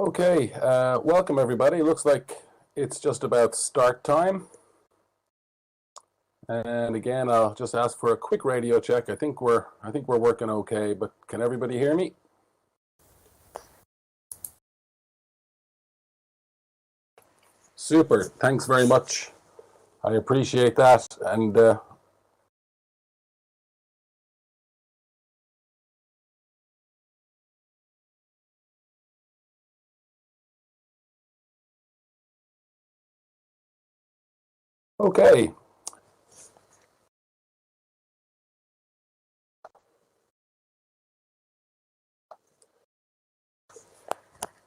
Okay, welcome everybody. Looks like it's just about start time. And again, I'll just ask for a quick radio check. I think we're working okay, but can everybody hear me? Super. Thanks very much. I appreciate that. And okay.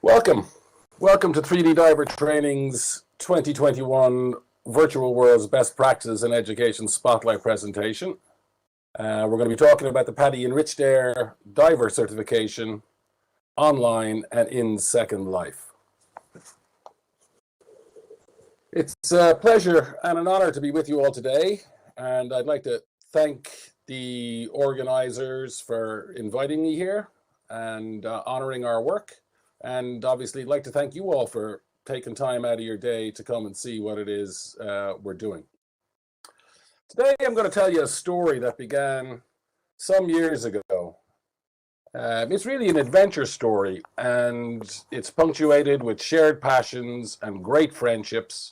Welcome. Welcome to 3D Diver Training's 2021 Virtual World's Best Practices in Education Spotlight presentation. We're going to be talking about the PADI Enriched Air Diver certification online and in Second Life. It's a pleasure and an honor to be with you all today, and I'd like to thank the organizers for inviting me here and honoring our work, and obviously I'd like to thank you all for taking time out of your day to come and see what it is we're doing. Today I'm going to tell you a story that began some years ago. It's really an adventure story, and it's punctuated with shared passions and great friendships.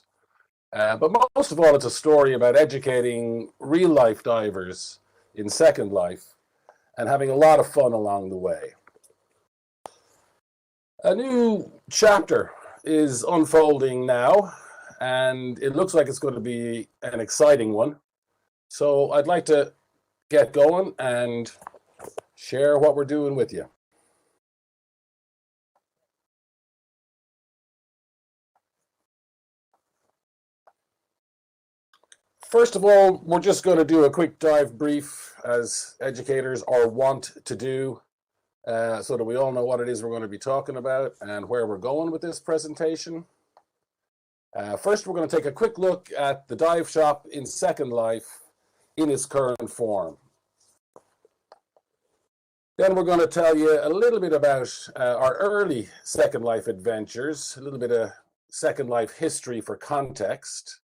But most of all, it's a story about educating real-life divers in Second Life and having a lot of fun along the way. A new chapter is unfolding now, and it looks like it's going to be an exciting one. So I'd like to get going and share what we're doing with you. First of all, we're just going to do a quick dive brief, as educators are wont to do, so that we all know what it is we're going to be talking about and where we're going with this presentation. First, we're going to take a quick look at the dive shop in Second Life in its current form. Then we're going to tell you a little bit about our early Second Life adventures, a little bit of Second Life history for context,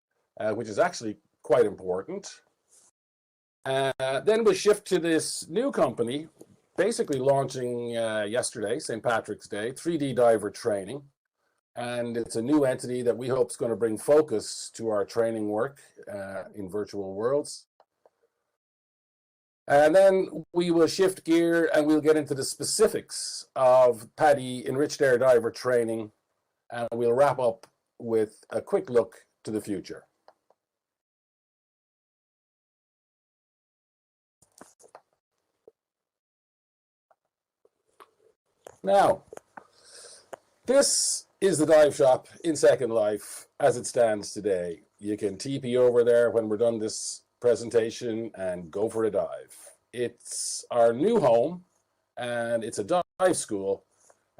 which is actually quite important. Then we'll shift to this new company, basically launching yesterday, St. Patrick's Day, 3D Diver Training. And it's a new entity that we hope is going to bring focus to our training work in virtual worlds. And then we will shift gear and we'll get into the specifics of PADI Enriched Air Diver Training. And we'll wrap up with a quick look to the future. Now, this is the dive shop in Second Life as it stands today. You can TP over there when we're done this presentation and go for a dive. It's our new home, and it's a dive school,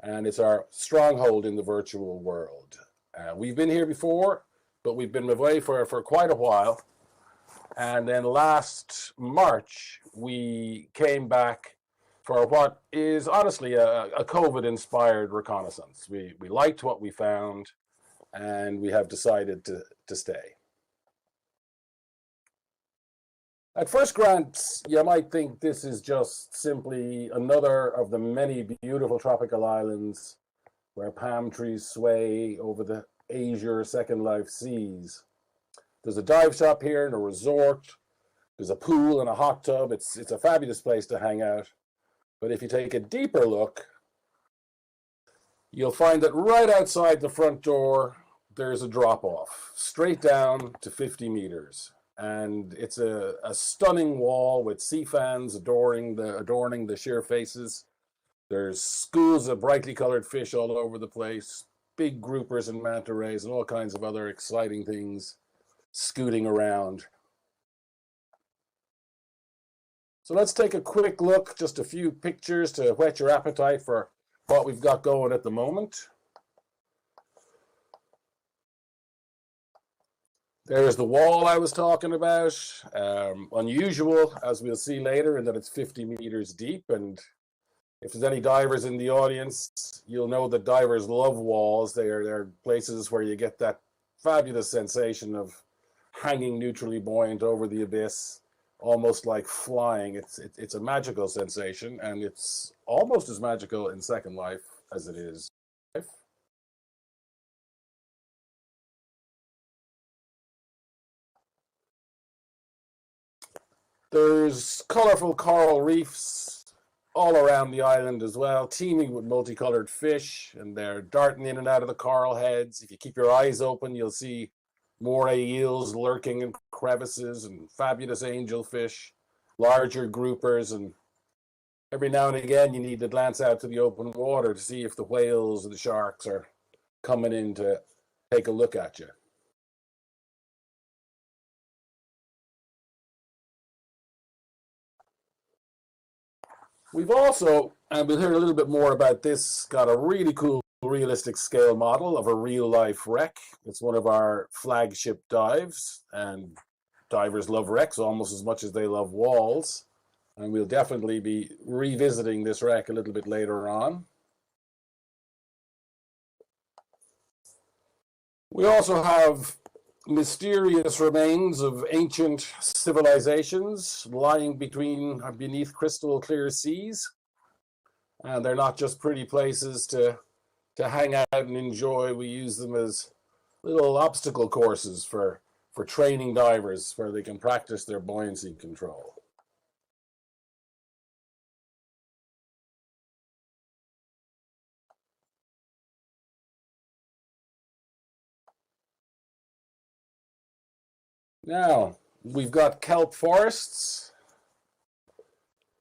and it's our stronghold in the virtual world. We've been here before, but we've been away for quite a while. And then last March, we came back for what is honestly a COVID-inspired reconnaissance. We liked what we found, and we have decided to stay. At first glance, you might think this is just simply another of the many beautiful tropical islands where palm trees sway over the azure Second Life seas. There's a dive shop here and a resort. There's a pool and a hot tub. It's a fabulous place to hang out. But if you take a deeper look, you'll find that right outside the front door, there's a drop-off, straight down to 50 meters. And it's a stunning wall with sea fans adorning the sheer faces. There's schools of brightly colored fish all over the place, big groupers and manta rays, and all kinds of other exciting things scooting around. So let's take a quick look, just a few pictures to whet your appetite for what we've got going at the moment. There's the wall I was talking about. Unusual, as we'll see later, in that it's 50 meters deep, and If there's any divers in the audience, you'll know that divers love walls. They're places where you get that fabulous sensation of hanging neutrally buoyant over the abyss, almost like flying. It's a magical sensation, and it's almost as magical in Second Life as it is life. There's colorful coral reefs all around the island as well, teeming with multicolored fish, and they're darting in and out of the coral heads. If you keep your eyes open, you'll see moray eels lurking in crevices and fabulous angelfish, larger groupers, and every now and again you need to glance out to the open water to see if the whales and the sharks are coming in to take a look at you. We've also, and we'll hear a little bit more about this, got a really cool realistic scale model of a real life wreck. It's one of our flagship dives, and divers love wrecks almost as much as they love walls. And we'll definitely be revisiting this wreck a little bit later on. We also have mysterious remains of ancient civilizations lying beneath crystal clear seas. And they're not just pretty places to hang out and enjoy. We use them as little obstacle courses for training divers where they can practice their buoyancy control. Now, we've got kelp forests,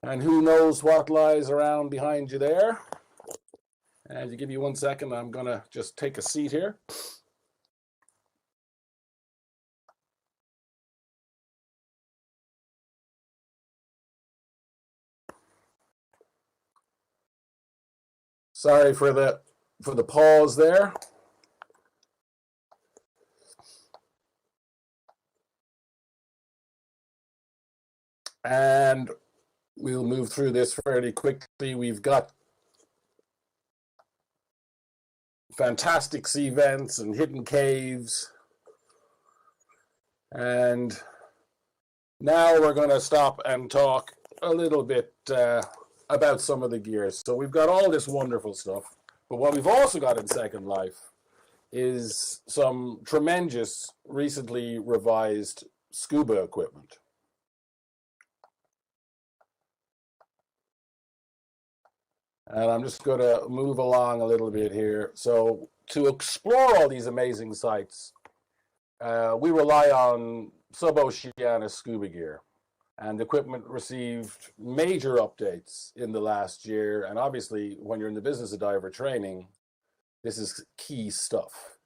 and who knows what lies around behind you there. And to give you 1 second, I'm going to just take a seat here. Sorry for the pause there. And we'll move through this fairly quickly. We've got fantastic sea vents and hidden caves. And now we're going to stop and talk a little bit about some of the gear. So we've got all this wonderful stuff, but what we've also got in Second Life is some tremendous, recently revised scuba equipment. And I'm just going to move along a little bit here. So to explore all these amazing sites, we rely on sub-oceanic scuba gear. And the equipment received major updates in the last year. And obviously, when you're in the business of diver training, this is key stuff.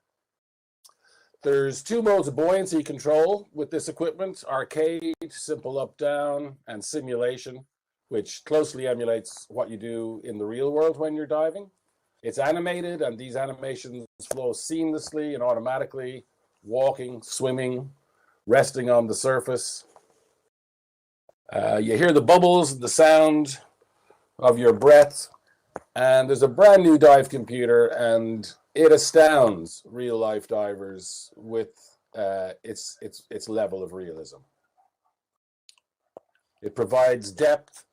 There's 2 modes of buoyancy control with this equipment: arcade, simple up-down, and simulation, which closely emulates what you do in the real world when you're diving. It's animated, and these animations flow seamlessly and automatically, walking, swimming, resting on the surface. You hear the bubbles, the sound of your breath, and there's a brand new dive computer, and it astounds real-life divers with its level of realism. It provides depth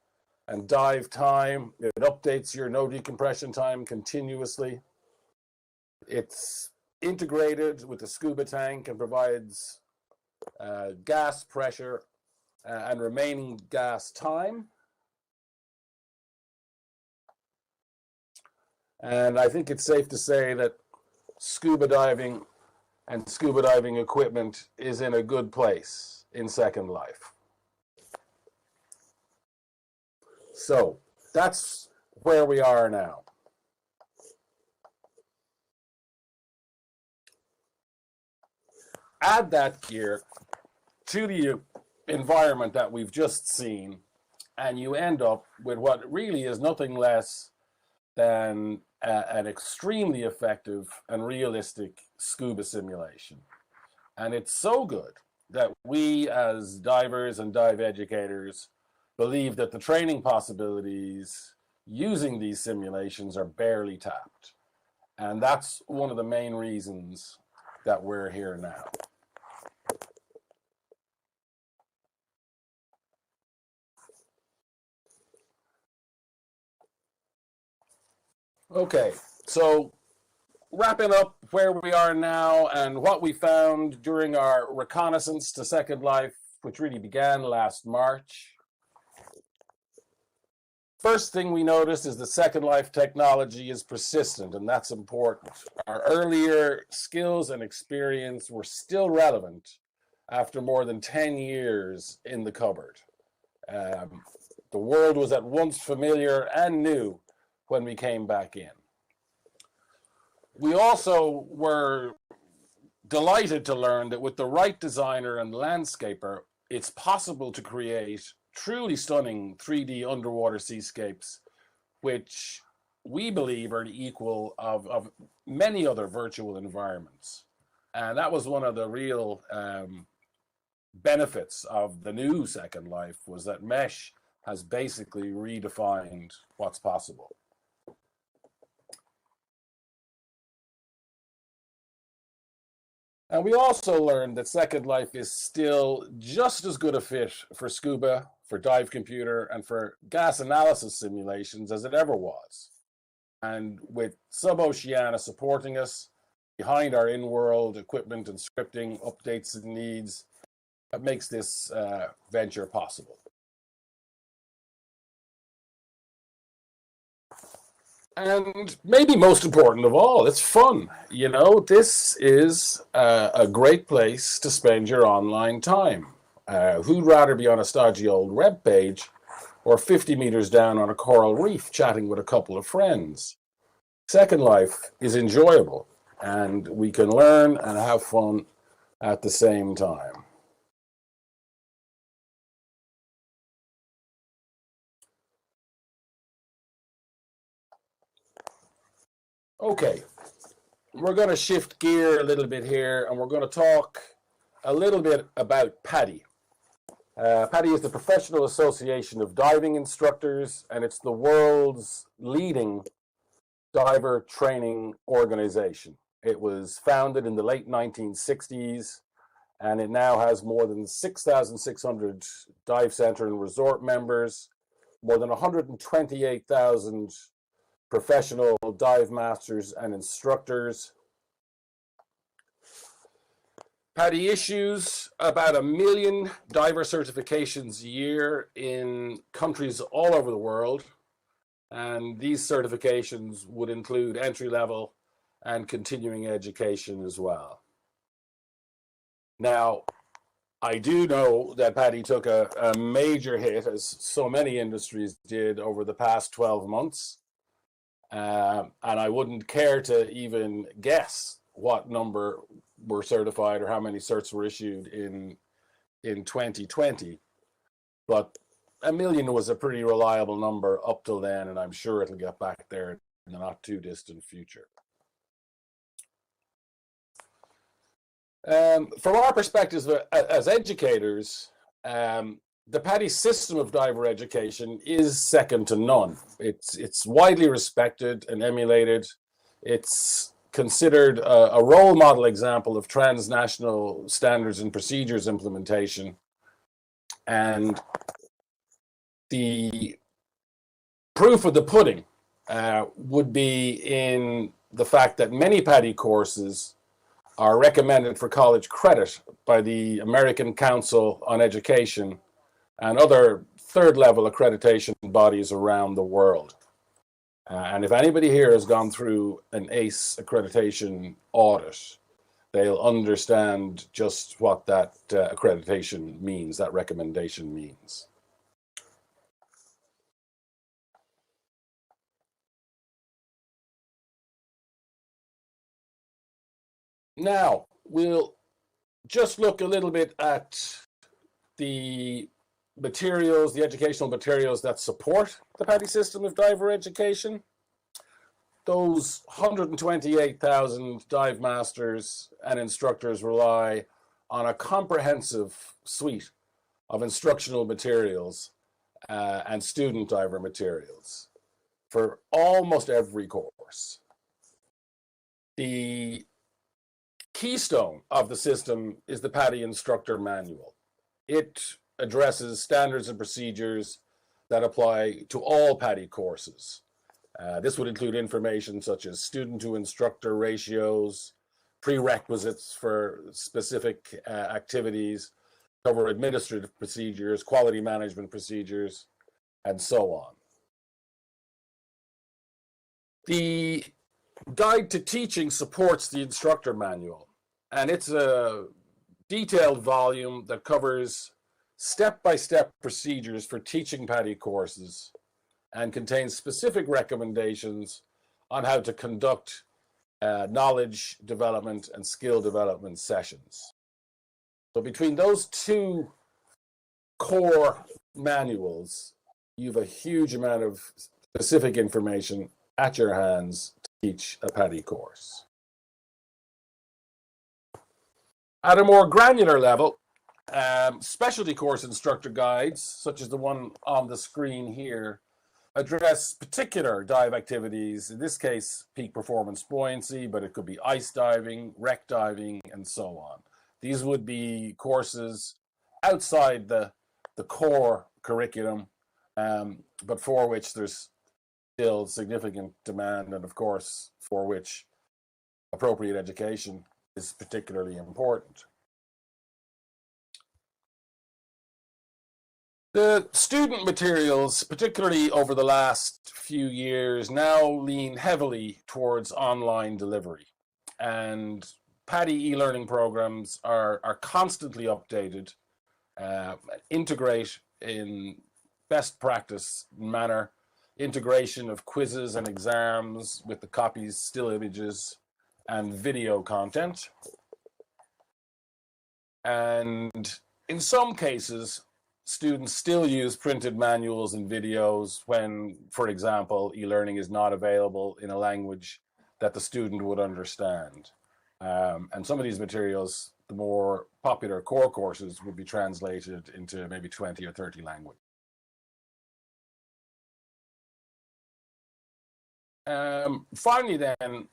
and dive time. It updates your no decompression time continuously. It's integrated with the scuba tank and provides gas pressure and remaining gas time. And I think it's safe to say that scuba diving and scuba diving equipment is in a good place in Second Life. So that's where we are now. Add that gear to the environment that we've just seen, and you end up with what really is nothing less than an extremely effective and realistic scuba simulation. And it's so good that we as divers and dive educators believe that the training possibilities using these simulations are barely tapped. And that's one of the main reasons that we're here now. Okay, so wrapping up where we are now and what we found during our reconnaissance to Second Life, which really began last March. First thing we noticed is the Second Life technology is persistent, and that's important. Our earlier skills and experience were still relevant after more than 10 years in the cupboard. The world was at once familiar and new when we came back in. We also were delighted to learn that with the right designer and landscaper, it's possible to create truly stunning 3D underwater seascapes, which we believe are the equal of many other virtual environments. And that was one of the real benefits of the new Second Life, was that mesh has basically redefined what's possible. And we also learned that Second Life is still just as good a fit for scuba, for dive computer, and for gas analysis simulations as it ever was. And with Sub-Oceania supporting us behind our in-world equipment and scripting updates and needs, that makes this venture possible. And maybe most important of all, it's fun. You know, this is a great place to spend your online time. Who'd rather be on a stodgy old web page or 50 meters down on a coral reef chatting with a couple of friends? Second Life is enjoyable, and we can learn and have fun at the same time. Okay, we're going to shift gear a little bit here, and we're going to talk a little bit about PADI. PADI is the Professional Association of Diving Instructors, and it's the world's leading diver training organization. It was founded in the late 1960s, and it now has more than 6,600 dive center and resort members, more than 128,000 professional dive masters and instructors. PADI issues about 1 million diver certifications a year in countries all over the world. And these certifications would include entry-level and continuing education as well. Now, I do know that PADI took a major hit, as so many industries did over the past 12 months. And I wouldn't care to even guess what number were certified or how many certs were issued in 2020. But 1 million was a pretty reliable number up till then, and I'm sure it'll get back there in the not too distant future. From our perspective as educators, the PADI system of diver education is second to none. It's widely respected and emulated. It's considered a role model example of transnational standards and procedures implementation. And the proof of the pudding would be in the fact that many PADI courses are recommended for college credit by the American Council on Education and other third-level accreditation bodies around the world. And if anybody here has gone through an ACE accreditation audit, they'll understand just what that accreditation means, that recommendation means. Now, we'll just look a little bit at the materials, the educational materials that support the PADI system of diver education. Those 128,000 dive masters and instructors rely on a comprehensive suite of instructional materials and student diver materials. for almost every course. The keystone of the system is the PADI Instructor Manual. It addresses standards and procedures that apply to all PADI courses. This would include information such as student-to-instructor ratios, prerequisites for specific activities, cover administrative procedures, quality management procedures, and so on. The Guide to Teaching supports the instructor manual, and it's a detailed volume that covers step-by-step procedures for teaching PADI courses and contains specific recommendations on how to conduct knowledge development and skill development sessions. So between those two core manuals, you have a huge amount of specific information at your hands to teach a PADI course. At a more granular level, specialty course instructor guides, such as the one on the screen here, address particular dive activities, in this case, peak performance buoyancy, but it could be ice diving, wreck diving, and so on. These would be courses outside the core curriculum, but for which there's still significant demand, and of course, for which appropriate education is particularly important. The student materials, particularly over the last few years, now lean heavily towards online delivery, and PADI e-learning programs are constantly updated, integrate in best practice manner, integration of quizzes and exams with the copies, still images, and video content. And in some cases, students still use printed manuals and videos when, for example, e-learning is not available in a language that the student would understand. And some of these materials, the more popular core courses, would be translated into maybe 20 or 30 languages. Finally then,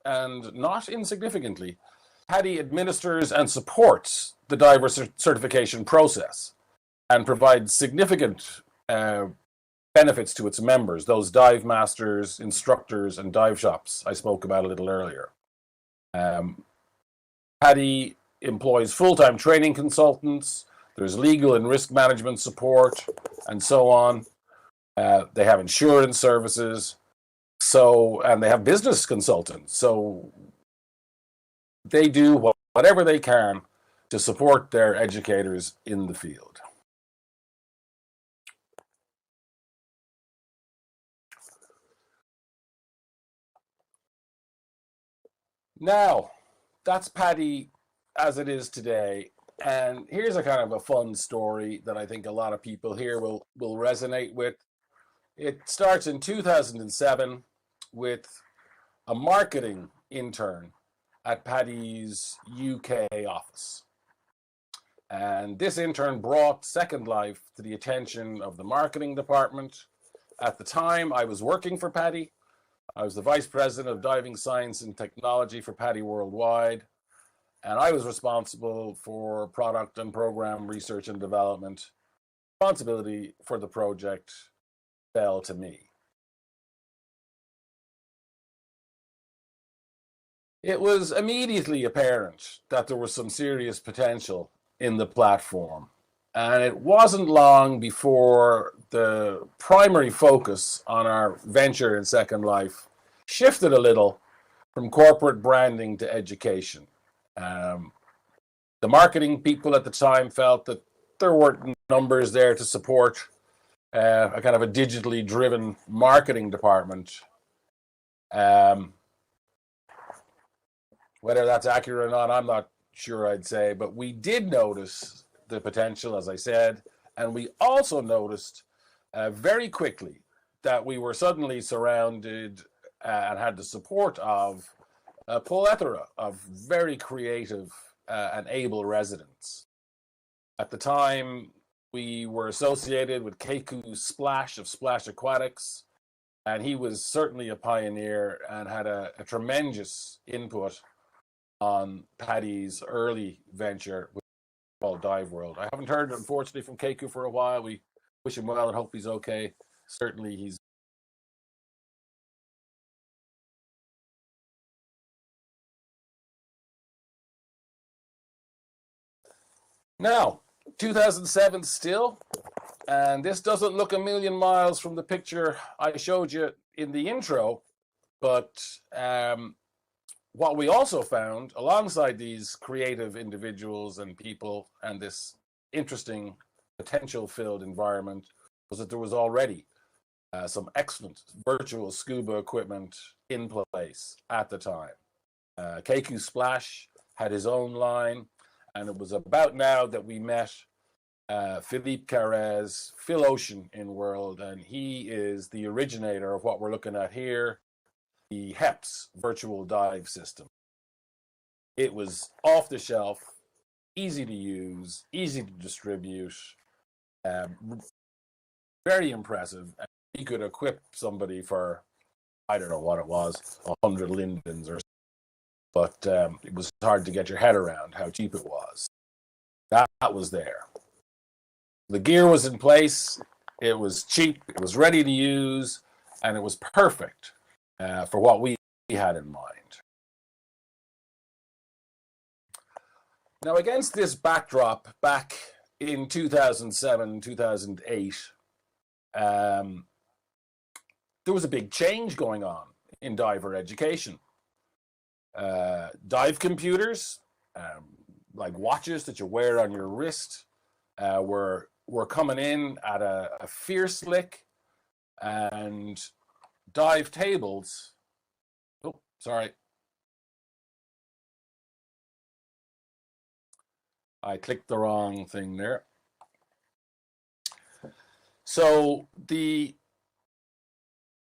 and not insignificantly, PADI administers and supports the diver certification process and provides significant benefits to its members, those dive masters, instructors, and dive shops I spoke about a little earlier. PADI employs full-time training consultants, there's legal and risk management support, and so on. They have insurance services, and they have business consultants. So they do whatever they can to support their educators in the field. Now, that's PADI as it is today. And here's a kind of a fun story that I think a lot of people here will resonate with. It starts in 2007 with a marketing intern at PADI's UK office. And this intern brought Second Life to the attention of the marketing department. At the time, I was working for PADI. I was the Vice President of Diving Science and Technology for PADI Worldwide, and I was responsible for product and program research and development. Responsibility for the project fell to me. It was immediately apparent that there was some serious potential in the platform, and it wasn't long before the primary focus on our venture in Second Life shifted a little from corporate branding to education. The marketing people at the time felt that there weren't numbers there to support a kind of a digitally driven marketing department. Whether that's accurate or not, I'm not sure, I'd say, but we did notice the potential, as I said, and we also noticed very quickly that we were suddenly surrounded and had the support of a plethora of very creative and able residents. At the time, we were associated with Keiku's Splash of Splash Aquatics, And he was certainly a pioneer and had a tremendous input on PADI's early venture called Dive World. I haven't heard, unfortunately, from Keiko for a while. We wish him well and hope he's okay. Certainly he's... Now, 2007 still, and this doesn't look a million miles from the picture I showed you in the intro, but what we also found alongside these creative individuals and people and this interesting potential-filled environment was that there was already some excellent virtual scuba equipment in place at the time. Keiko Splash had his own line, and it was about now that we met Philippe Carrez, Phil Ocean in World, and he is the originator of what we're looking at here, the HEPS virtual dive system. It was off the shelf, easy to use, easy to distribute, very impressive. He could equip somebody for, I don't know what it was, 100 lindens or something, but it was hard to get your head around how cheap it was. That was there. The gear was in place, it was cheap, it was ready to use, and it was perfect for what we had in mind. Now, against this backdrop, back in 2007, 2008, there was a big change going on in diver education. Dive computers, like watches that you wear on your wrist, were coming in at a fierce lick, and dive tables, oh, sorry. I clicked the wrong thing there. So the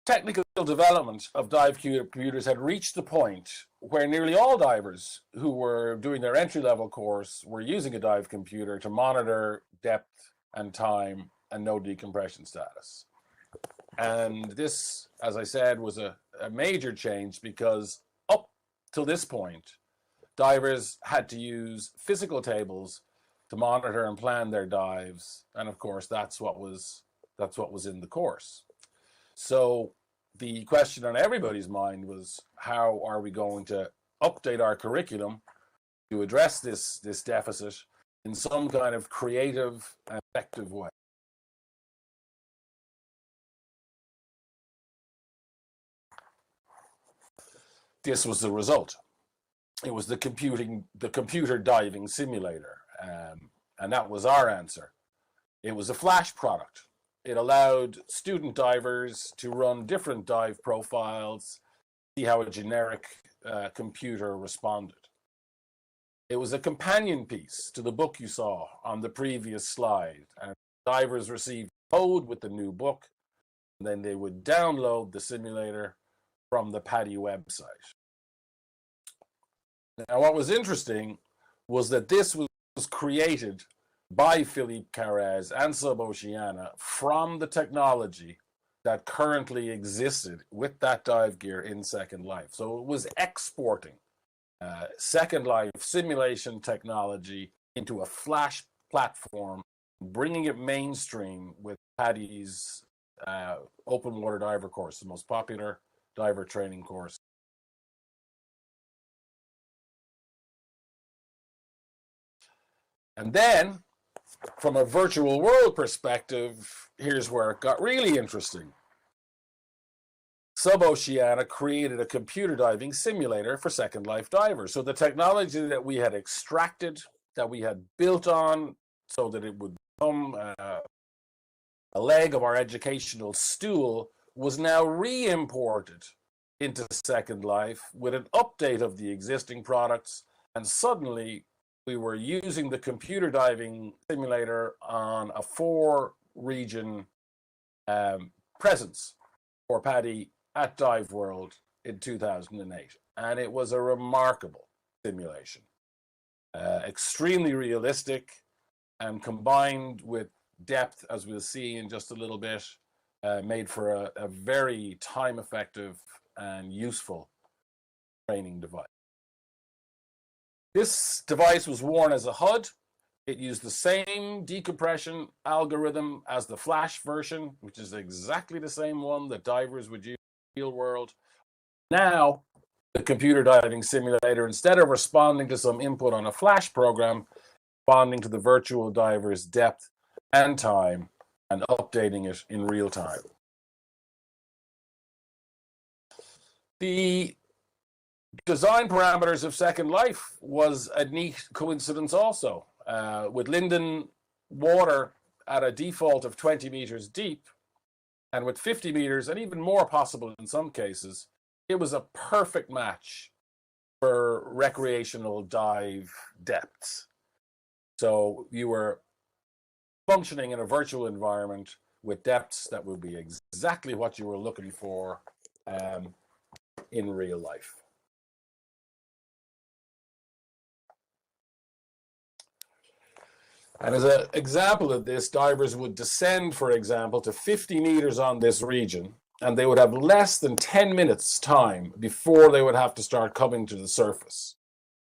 technical development of dive computers had reached the point where nearly all divers who were doing their entry-level course were using a dive computer to monitor depth and time and no decompression status. And this, as I said, was a major change, because up till this point, divers had to use physical tables to monitor and plan their dives, and of course that's what was in the course. So the question on everybody's mind was, how are we going to update our curriculum to address this deficit in some kind of creative and effective way? This was the result. It was the computer diving simulator, and that was our answer. It was a flash product. It allowed student divers to run different dive profiles, see how a generic computer responded. It was a companion piece to the book you saw on the previous slide, and divers received code with the new book, and then they would download the simulator from the PADI website. Now, what was interesting was that this was created by Philippe Carrez and Suboceana from the technology that currently existed with that dive gear in Second Life. So it was exporting Second Life simulation technology into a flash platform, bringing it mainstream with PADI's open water diver course, the most popular diver training course. And then, from a virtual world perspective, here's where it got really interesting. Suboceana created a computer diving simulator for Second Life divers. So the technology that we had extracted, that we had built on so that it would become a leg of our educational stool, was now re-imported into Second Life with an update of the existing products, and suddenly we were using the computer diving simulator on a 4-region presence for PADI at Dive World in 2008. And it was a remarkable simulation. Extremely realistic, and combined with depth, as we'll see in just a little bit, made for a very time-effective and useful training device. This device was worn as a HUD. It used the same decompression algorithm as the Flash version, which is exactly the same one that divers would use in the real world. Now, the computer diving simulator, instead of responding to some input on a Flash program, responding to the virtual diver's depth and time and updating it in real time. The design parameters of Second Life was a neat coincidence also. With Linden water at a default of 20 meters deep, and with 50 meters and even more possible in some cases, it was a perfect match for recreational dive depths. So you were functioning in a virtual environment with depths that would be exactly what you were looking for in real life. And as an example of this, divers would descend, for example, to 50 meters on this region, and they would have less than 10 minutes time before they would have to start coming to the surface.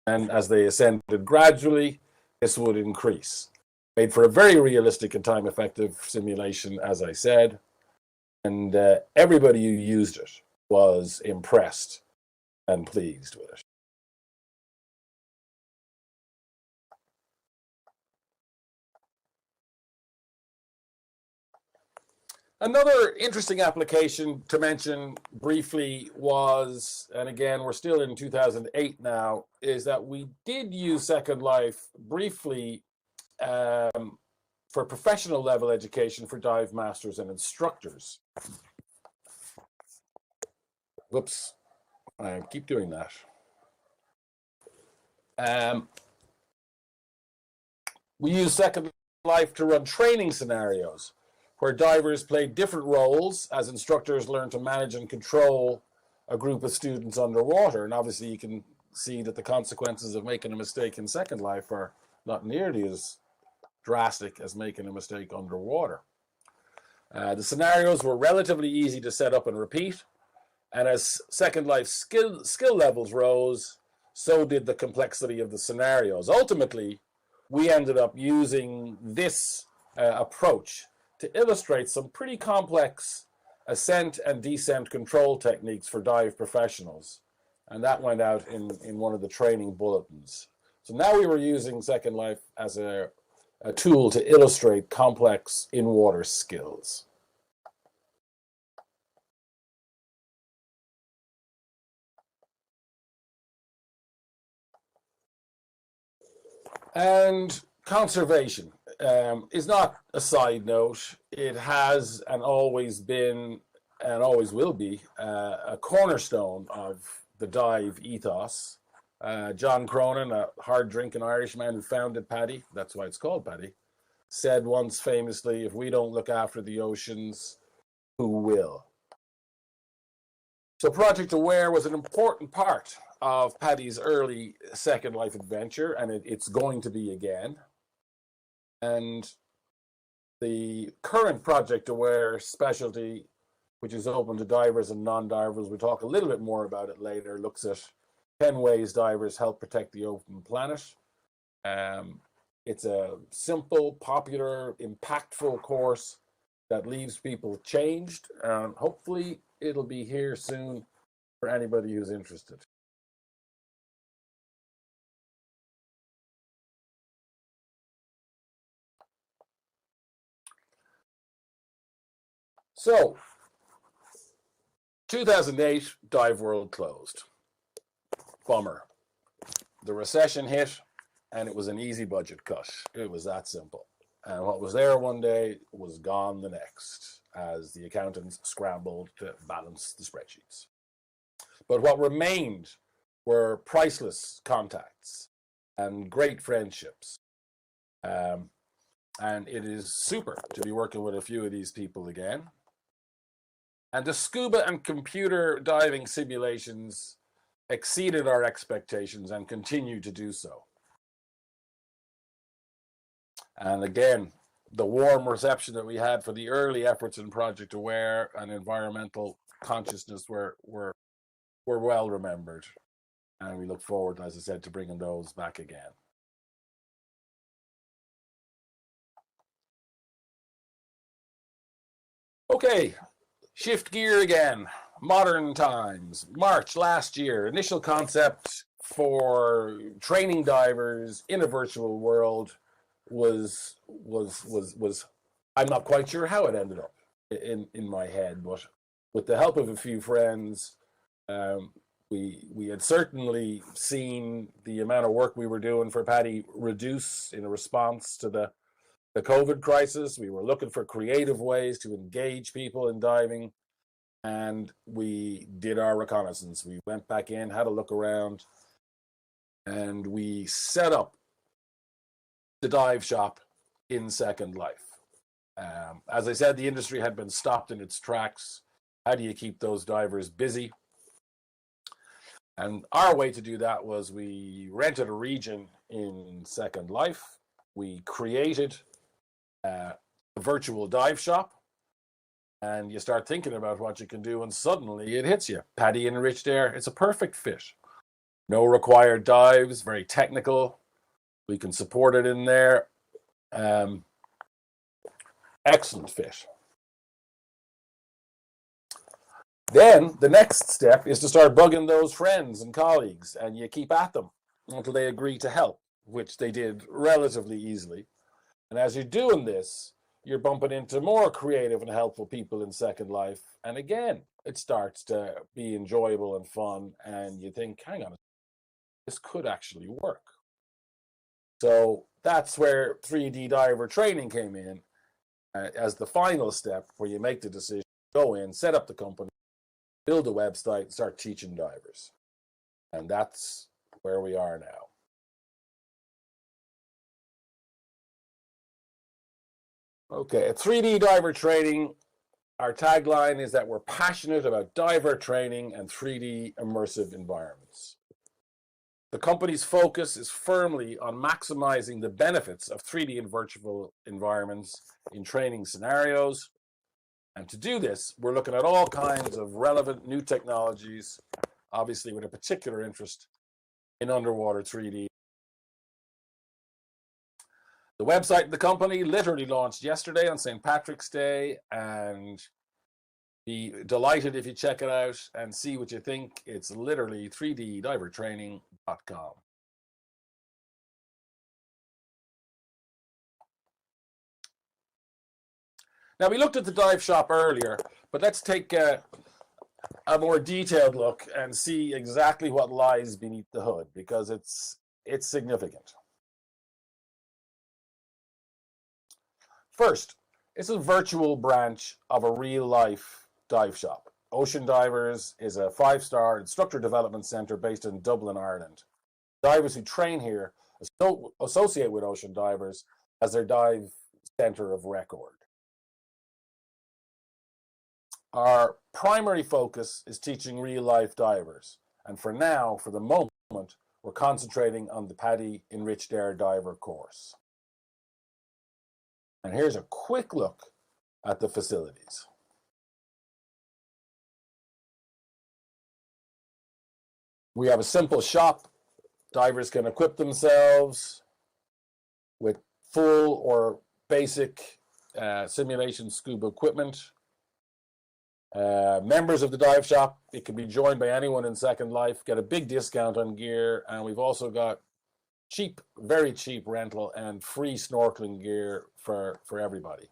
And as they ascended gradually, this would increase. Made for a very realistic and time-effective simulation, as I said, and everybody who used it was impressed and pleased with it. Another interesting application to mention briefly was, and again, we're still in 2008 now, is that we did use Second Life briefly for professional level education for dive masters and instructors. Whoops, I keep doing that. We use Second Life to run training scenarios where divers played different roles as instructors learn to manage and control a group of students underwater. And obviously you can see that the consequences of making a mistake in Second Life are not nearly as drastic as making a mistake underwater. The scenarios were relatively easy to set up and repeat. And as Second Life skill levels rose, so did the complexity of the scenarios. Ultimately, we ended up using this approach to illustrate some pretty complex ascent and descent control techniques for dive professionals. And that went out in one of the training bulletins. So now we were using Second Life as a tool to illustrate complex in-water skills. And conservation is not a side note. It has and always been and always will be a cornerstone of the dive ethos. John Cronin, a hard-drinking Irishman who founded PADI, that's why it's called PADI, said once famously, if we don't look after the oceans, who will? So Project Aware was an important part of PADI's early Second Life adventure, and it's going to be again. And the current Project Aware specialty, which is open to divers and non-divers, we'll talk a little bit more about it later, looks at 10 ways divers help protect the open planet. It's a simple, popular, impactful course that leaves people changed, and hopefully it'll be here soon for anybody who's interested. So, 2008, dive world closed. Bummer. The recession hit, and it was an easy budget cut. It was that simple. And what was there one day was gone the next, as the accountants scrambled to balance the spreadsheets. But what remained were priceless contacts and great friendships. And it is super to be working with a few of these people again. And the scuba and computer diving simulations exceeded our expectations and continue to do so. And again, the warm reception that we had for the early efforts in Project Aware and environmental consciousness were well remembered. And we look forward, as I said, to bringing those back again. Okay, shift gear again. Modern times. March last year, initial concept for training divers in a virtual world was I'm not quite sure how it ended up in my head, but with the help of a few friends, we had certainly seen the amount of work we were doing for PADI reduce in a response to the COVID crisis. We were looking for creative ways to engage people in diving, and we did our reconnaissance. We went back in, had a look around, and we set up the dive shop in Second Life. As I said, the industry had been stopped in its tracks. How do you keep those divers busy? And our way to do that was we rented a region in Second Life. We created a virtual dive shop, and you start thinking about what you can do, and suddenly it hits you. PADI Enriched Air, it's a perfect fit. No required dives, very technical. We can support it in there. Excellent fit. Then the next step is to start bugging those friends and colleagues, and you keep at them until they agree to help, which they did relatively easily. And as you're doing this, you're bumping into more creative and helpful people in Second Life. And again, it starts to be enjoyable and fun, and you think, hang on, this could actually work. So that's where 3D diver training came in as the final step, where you make the decision, go in, set up the company, build a website, start teaching divers. And that's where we are now. Okay, at 3D diver training, our tagline is that we're passionate about diver training and 3D immersive environments. The company's focus is firmly on maximizing the benefits of 3D and virtual environments in training scenarios. And to do this, we're looking at all kinds of relevant new technologies, obviously with a particular interest in underwater 3D. The website of the company literally launched yesterday on St. Patrick's Day, and be delighted if you check it out and see what you think. It's literally 3ddivertraining.com. Now, we looked at the dive shop earlier, but let's take a more detailed look and see exactly what lies beneath the hood, because it's significant. First, it's a virtual branch of a real-life dive shop. Ocean Divers is a 5-star instructor development center based in Dublin, Ireland. Divers who train here associate with Ocean Divers as their dive center of record. Our primary focus is teaching real-life divers, and for now, for the moment, we're concentrating on the PADI Enriched Air Diver course. And here's a quick look at the facilities. We have a simple shop. Divers can equip themselves with full or basic simulation scuba equipment. Members of the dive shop, it can be joined by anyone in Second Life, get a big discount on gear, and we've also got cheap, very cheap rental and free snorkeling gear for everybody.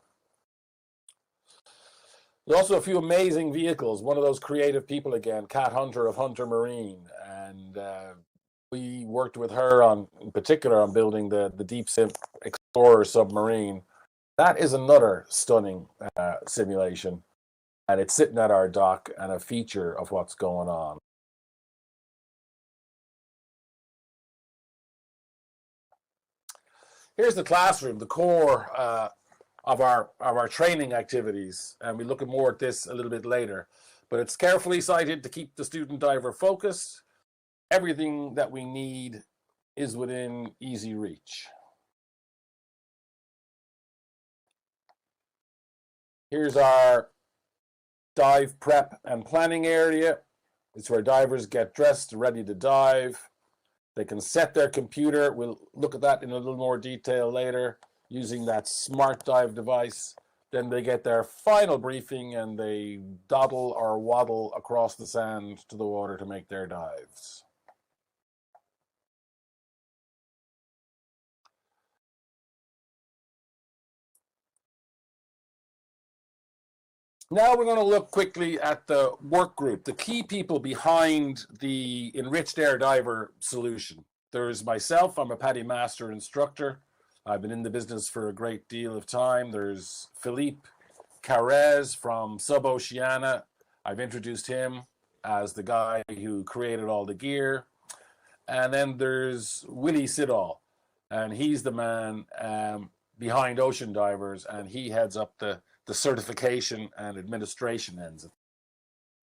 There's also a few amazing vehicles. One of those creative people again, Kat Hunter of Hunter Marine, and we worked with her in particular on building the Deep Sim Explorer submarine. That is another stunning simulation, and it's sitting at our dock and a feature of what's going on. Here's the classroom, the core of our training activities, and we look at more at this a little bit later. But it's carefully sited to keep the student diver focused. Everything that we need is within easy reach. Here's our dive prep and planning area. It's where divers get dressed, ready to dive. They can set their computer. We'll look at that in a little more detail later using that smart dive device. Then they get their final briefing and they dawdle or waddle across the sand to the water to make their dives. Now we're going to look quickly at the work group, the key people behind the Enriched Air Diver solution. There's myself, I'm a PADI Master Instructor. I've been in the business for a great deal of time. There's Philippe Carrez from Sub-Oceania. I've introduced him as the guy who created all the gear. And then there's Willie Siddall, and he's the man behind Ocean Divers, and he heads up the certification and administration ends.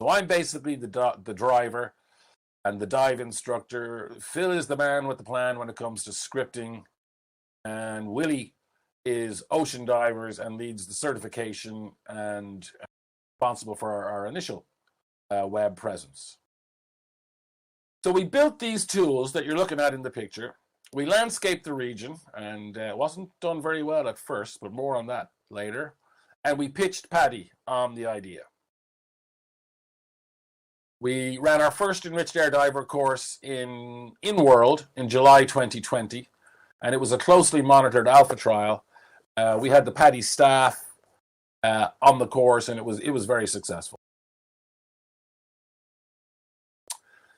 So I'm basically the driver and the dive instructor. Phil is the man with the plan when it comes to scripting, and Willie is Ocean Divers and leads the certification and responsible for our initial web presence. So we built these tools that you're looking at in the picture. We landscaped the region, and it wasn't done very well at first, but more on that later. And we pitched PADI on the idea. We ran our first Enriched Air Diver course in World in July 2020, and it was a closely monitored alpha trial. We had the PADI staff on the course, and it was very successful.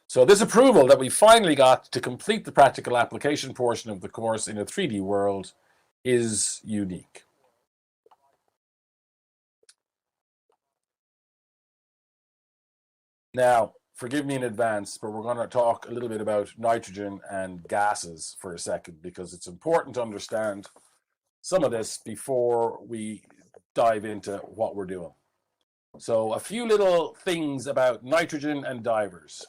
So this approval that we finally got to complete the practical application portion of the course in a 3D world is unique. Now, forgive me in advance, but we're going to talk a little bit about nitrogen and gases for a second, because it's important to understand some of this before we dive into what we're doing. So a few little things about nitrogen and divers.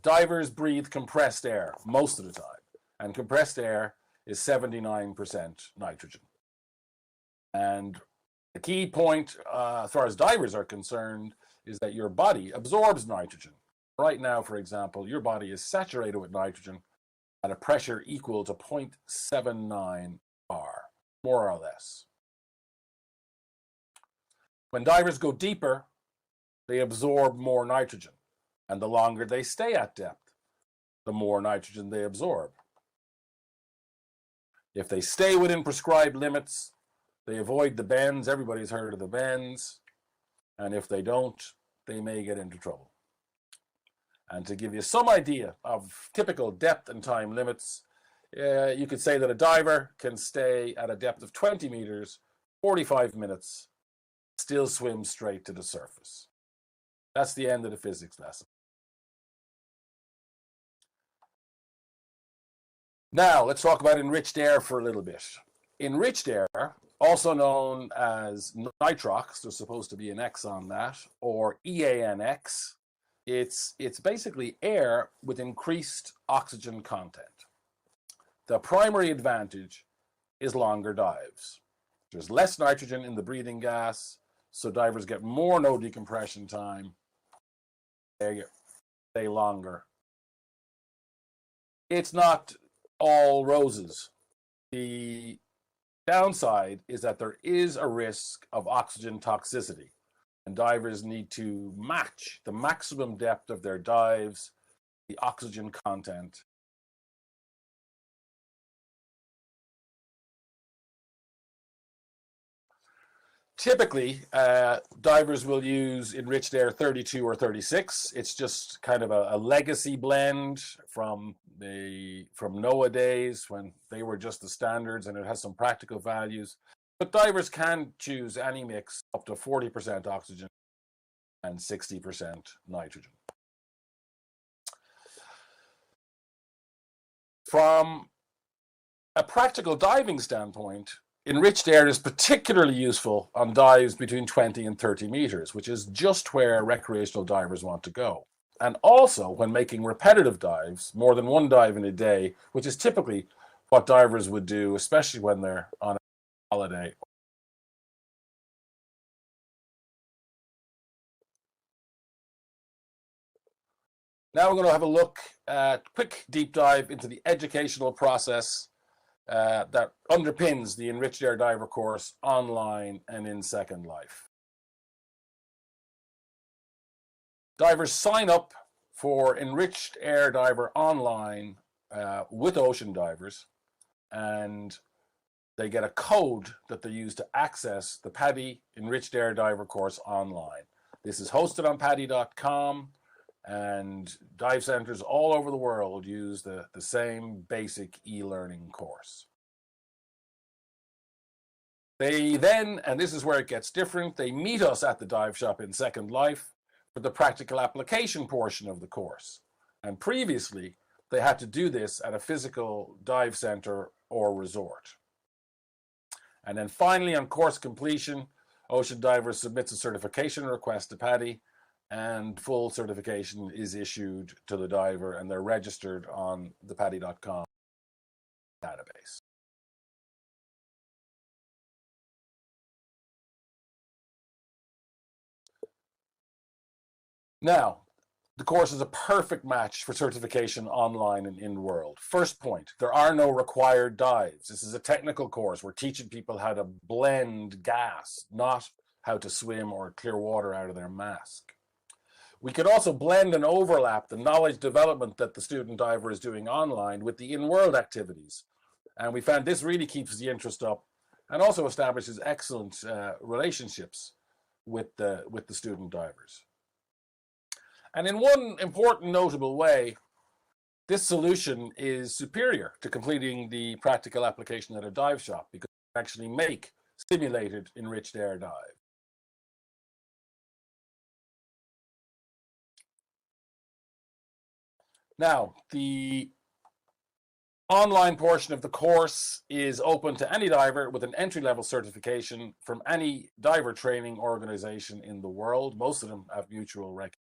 Divers breathe compressed air most of the time, and compressed air is 79% nitrogen. And the key point, as far as divers are concerned, is that your body absorbs nitrogen. Right now, for example, your body is saturated with nitrogen at a pressure equal to 0.79 bar, more or less. When divers go deeper, they absorb more nitrogen, and the longer they stay at depth, the more nitrogen they absorb. If they stay within prescribed limits, they avoid the bends. Everybody's heard of the bends. And if they don't, they may get into trouble. And to give you some idea of typical depth and time limits, you could say that a diver can stay at a depth of 20 meters, 45 minutes, still swim straight to the surface. That's the end of the physics lesson. Now, let's talk about enriched air for a little bit. Enriched air, also known as nitrox, there's supposed to be an X on that, or EANx, it's basically air with increased oxygen content. The primary advantage is longer dives. There's less nitrogen in the breathing gas, so divers get more no decompression time. They stay longer. It's not all roses. The downside is that there is a risk of oxygen toxicity, and divers need to match the maximum depth of their dives, the oxygen content. Typically, divers will use Enriched Air 32 or 36. It's just kind of a legacy blend from NOAA days when they were just the standards, and it has some practical values. But divers can choose any mix up to 40% oxygen and 60% nitrogen. From a practical diving standpoint, enriched air is particularly useful on dives between 20 and 30 meters, which is just where recreational divers want to go. And also when making repetitive dives, more than one dive in a day, which is typically what divers would do, especially when they're on a holiday. Now we're going to have a look at quick deep dive into the educational process that underpins the Enriched Air Diver course online and in Second Life. Divers sign up for Enriched Air Diver online with Ocean Divers, and they get a code that they use to access the PADI Enriched Air Diver course online. This is hosted on PADI.com, and dive centers all over the world use the same basic e-learning course. They then, and this is where it gets different, they meet us at the dive shop in Second Life for the practical application portion of the course. And previously, they had to do this at a physical dive center or resort. And then finally, on course completion, Ocean Diver submits a certification request to PADI, and full certification is issued to the diver, and they're registered on the PADI.com database. Now, the course is a perfect match for certification online and in-world. First point, there are no required dives. This is a technical course. We're teaching people how to blend gas, not how to swim or clear water out of their mask. We could also blend and overlap the knowledge development that the student diver is doing online with the in-world activities. And we found this really keeps the interest up and also establishes excellent relationships with the student divers. And in one important notable way, this solution is superior to completing the practical application at a dive shop because you can actually make simulated enriched air dive. Now, the online portion of the course is open to any diver with an entry-level certification from any diver training organization in the world. Most of them have mutual recognition.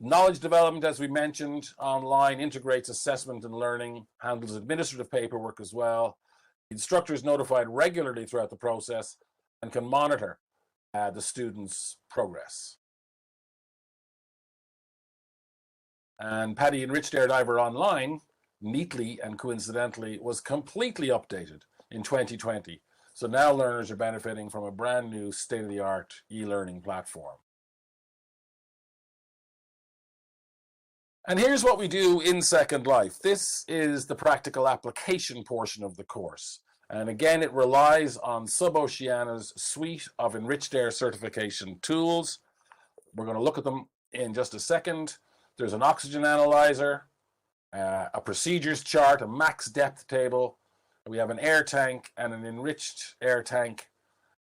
Knowledge development, as we mentioned, online integrates assessment and learning, handles administrative paperwork as well. The instructor is notified regularly throughout the process and can monitor the students' progress. And PADI Enriched Air Diver Online, neatly and coincidentally, was completely updated in 2020. So now learners are benefiting from a brand new state-of-the-art e-learning platform. And here's what we do in Second Life. This is the practical application portion of the course. And again, it relies on Sub-Oceania's suite of enriched air certification tools. We're going to look at them in just a second. There's an oxygen analyzer, a procedures chart, a max depth table. We have an air tank and an enriched air tank,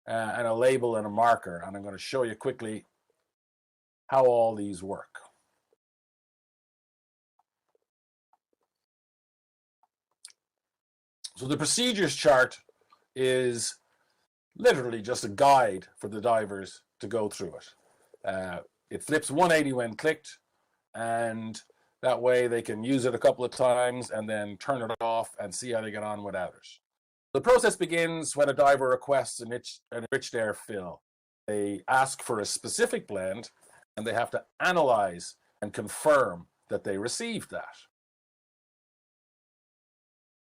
and a label and a marker. And I'm going to show you quickly how all these work. So the procedures chart is literally just a guide for the divers to go through it. It flips 180 when clicked, and that way they can use it a couple of times and then turn it off and see how they get on without it. The process begins when a diver requests an enriched air fill. They ask for a specific blend, and they have to analyze and confirm that they received that.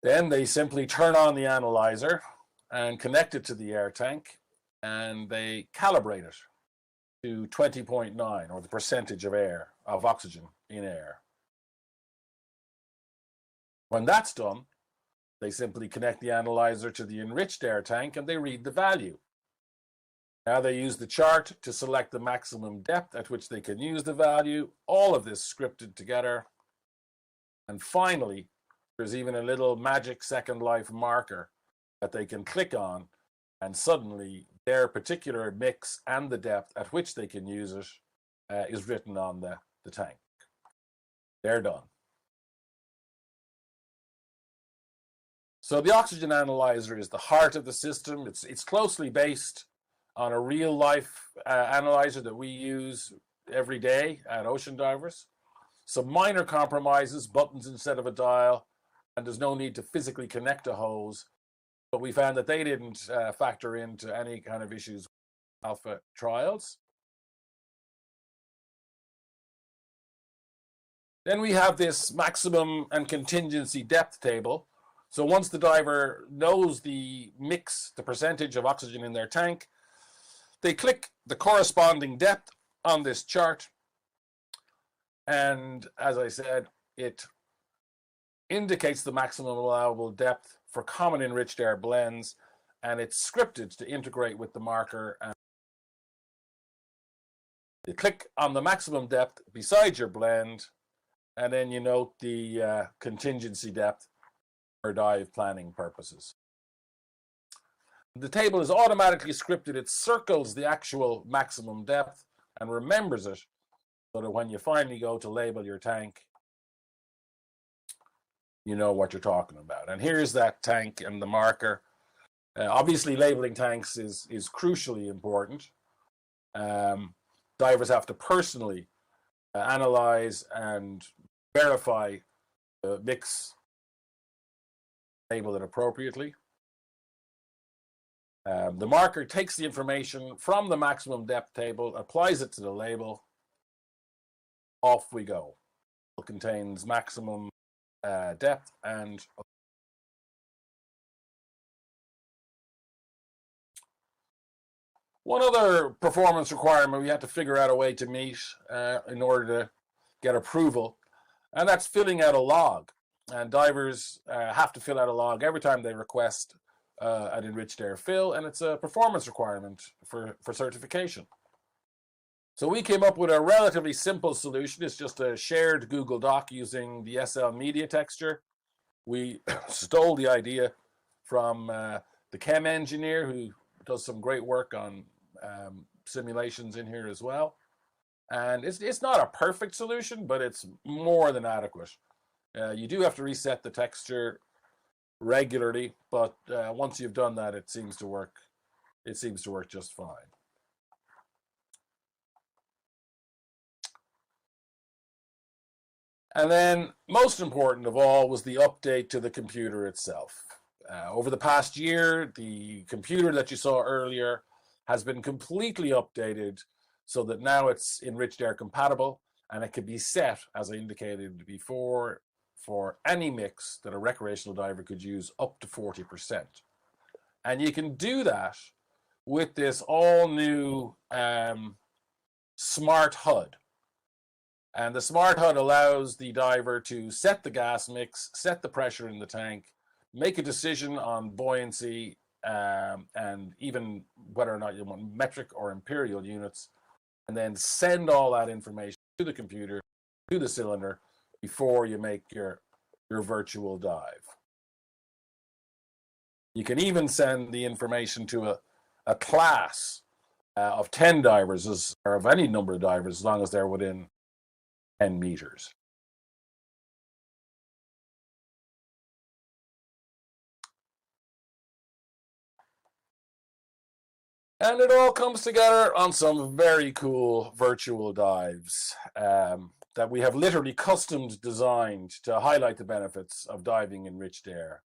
Then they simply turn on the analyzer and connect it to the air tank, and they calibrate it to 20.9, or the percentage of oxygen in air. When that's done, they simply connect the analyzer to the enriched air tank and they read the value. Now they use the chart to select the maximum depth at which they can use the value, all of this scripted together. And finally, there's even a little magic Second Life marker that they can click on, and suddenly their particular mix and the depth at which they can use it is written on the tank. They're done. So the oxygen analyzer is the heart of the system. It's closely based on a real life analyzer that we use every day at Ocean Divers. Some minor compromises, buttons instead of a dial, and there's no need to physically connect a hose. But we found that they didn't factor into any kind of issues with alpha trials. Then we have this maximum and contingency depth table. So once the diver knows the mix, the percentage of oxygen in their tank, they click the corresponding depth on this chart. And as I said, it indicates the maximum allowable depth for common enriched air blends, and it's scripted to integrate with the marker. And you click on the maximum depth beside your blend, and then you note the contingency depth for dive planning purposes. The table is automatically scripted. It circles the actual maximum depth and remembers it so that when you finally go to label your tank, you know what you're talking about. And here's that tank and the marker. Obviously, labeling tanks is crucially important. Divers have to personally analyze and verify the mix, label it appropriately. The marker takes the information from the maximum depth table, applies it to the label. Off we go. It contains maximum depth and one other performance requirement we had to figure out a way to meet in order to get approval, and that's filling out a log. And divers have to fill out a log every time they request an enriched air fill, and it's a performance requirement for certification. So we came up with a relatively simple solution. It's just a shared Google Doc using the SL media texture. We stole the idea from the chem engineer who does some great work on simulations in here as well. And it's not a perfect solution, but it's more than adequate. You do have to reset the texture regularly, but once you've done that, it seems to work. It seems to work just fine. And then, most important of all, was the update to the computer itself. Over the past year, the computer that you saw earlier has been completely updated so that now it's enriched air compatible, and it can be set, as I indicated before, for any mix that a recreational diver could use up to 40%. And you can do that with this all new smart HUD. And the smart HUD allows the diver to set the gas mix, set the pressure in the tank, make a decision on buoyancy, and even whether or not you want metric or imperial units, and then send all that information to the computer, to the cylinder, before you make your virtual dive. You can even send the information to a class of 10 divers, or of any number of divers, as long as they're within 10 meters. And it all comes together on some very cool virtual dives that we have literally custom designed to highlight the benefits of diving enriched air.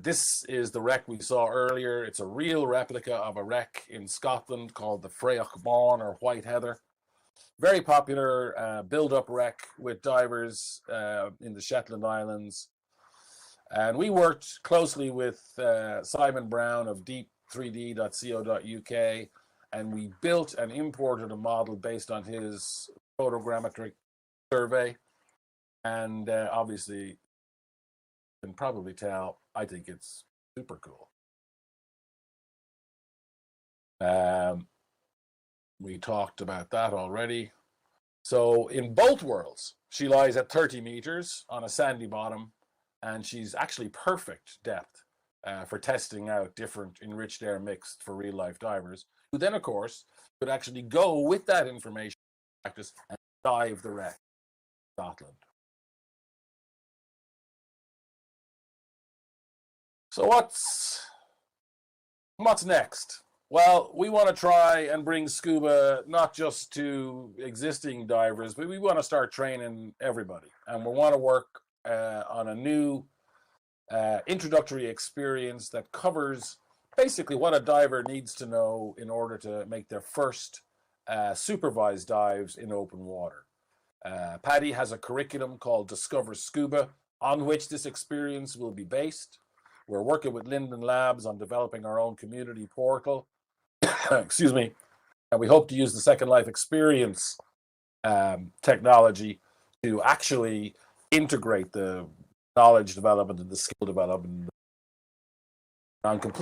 This is the wreck we saw earlier. It's a real replica of a wreck in Scotland called the Freoch Bawn, or White Heather. Very popular build-up wreck with divers in the Shetland Islands. And we worked closely with Simon Brown of deep3d.co.uk, and we built and imported a model based on his photogrammetric survey. And obviously, you can probably tell, I think it's super cool. We talked about that already. So in both worlds, she lies at 30 meters on a sandy bottom, and she's actually perfect depth for testing out different enriched air mixed for real life divers, who then, of course, could actually go with that information practice and dive the wreck in Scotland. So what's next? Well, we want to try and bring scuba not just to existing divers, but we want to start training everybody. And we want to work on a new introductory experience that covers basically what a diver needs to know in order to make their first supervised dives in open water. PADI has a curriculum called Discover Scuba, on which this experience will be based. We're working with Linden Labs on developing our own community portal. Excuse me. And we hope to use the Second Life experience technology to actually integrate the knowledge development and the skill development on complete